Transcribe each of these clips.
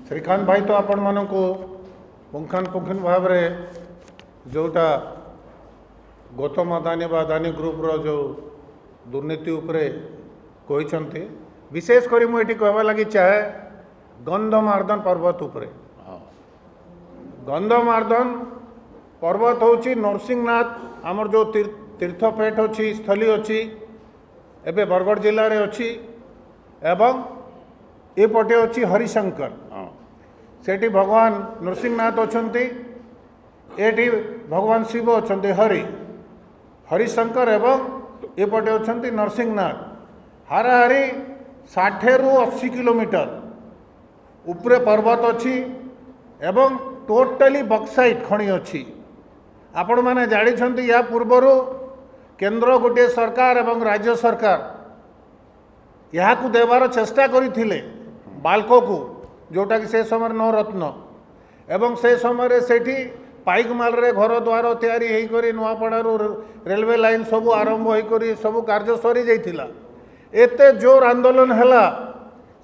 श्रीकांत भाई तो आपण मानक पुंखानुपुंखन भाव में जोटा गौतम अदानी व अदानी ग्रुप्र जो दुर्नीति उपरे कहते विशेषकर मुझे कहवा लगी चाहे गंधमार्दन पर्वत उपरे गंधमार्दन पर्वत हूँ नरसिंहनाथ आमर जो तीर्थपेठ अच्छी स्थली अच्छी एवं बरगढ़ जिले में अच्छी एवं एपटे अच्छी हरिशंकर सेठी भगवान नरसिंहनाथ अच्छे एटी भगवान शिव अच्छे हरिशंकर एवं एपटे अच्छा नरसिंहनाथ हाराहारी 60 ରୁ 80 किलोमीटर उपरे पर्वत अच्छी एवं टोटाली बक्साइट खଣି अच्छी आपण मैंने जानी या पूर्वर केंद्र गोटे सरकार एवं राज्य सरकार यहाँ देवार चेष्टा करथिले बाल्को को जोटा कि से समय नवरत्न एवं से समय सेठी पाइकमाल रे घर द्वार तैयारी होकर नुआपड़ारू रेलवे लाइन सब आरंभ होकर सब कार्य सरी जाइथिला एते जोर आंदोलन हैला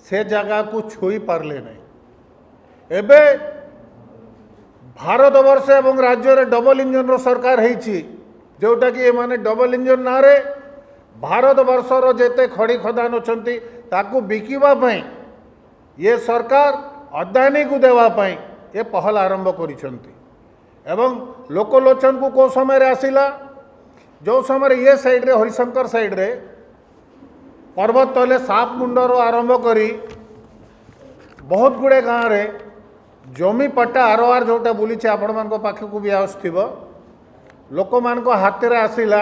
से जगह को छुई पारले नहीं एबे भारत वर्ष एवं राज्य रे डबल इंजन रो सरकार होईछि जोटा कि माने डबल इंजन ना रे भारत वर्षर जेते खड़ी खदान अछंती ताकू बिकिबा पई ये सरकार अदानी को देवा पई ये पहल आरंभ करिसंती एवं लोकलोचन को को समय रे आसिला जो समय ये साइड रे हरिशंकर साइड रे पर्वत तले साप मुंडर आरंभ करी बहुत गुड़े गाँव रे जमी पट्टा आरआर जोटा बुली आपण मान पाखक भी आसथिबो लोक मान हाथ में आसिला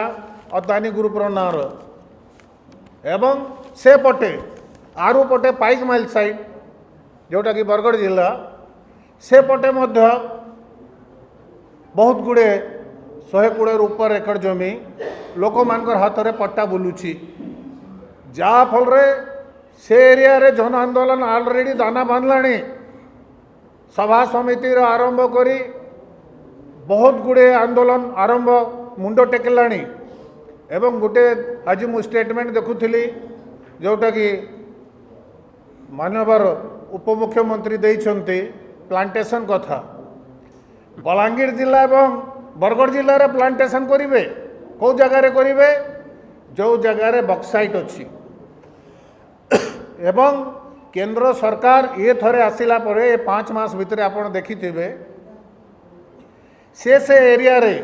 अदानी ग्रुपर नार एवं से पटे आरु पटे पाइकमाइल साइड जोटा कि बरगढ़ जिला से पटे मध्य बहुत गुड़े 120 ऊपर एकड़ जमी लोक मान हाथ में पट्टा बुलुची जहाँ फल से एरिया रे जन आंदोलन ऑलरेडी दाना बांधलाणी सभा समिति आरंभ करी बहुत गुड़े आंदोलन आरंभ मुंड टेकिलाणी एवं गोटे आज मु स्टेटमेंट देखुली जोटा कि मानवर उपमुख्यमंत्री देइछन्ति प्लांटेशन कथा बलांगीर जिला एवं बरगढ़ जिले में प्लांटेशन करेंगे कौ जगार करेंगे जो जगार बक्साइट अच्छी एवं केंद्र सरकार ये थरे आसिला परे 5 मास भितर आप देखिथे से एरिया रे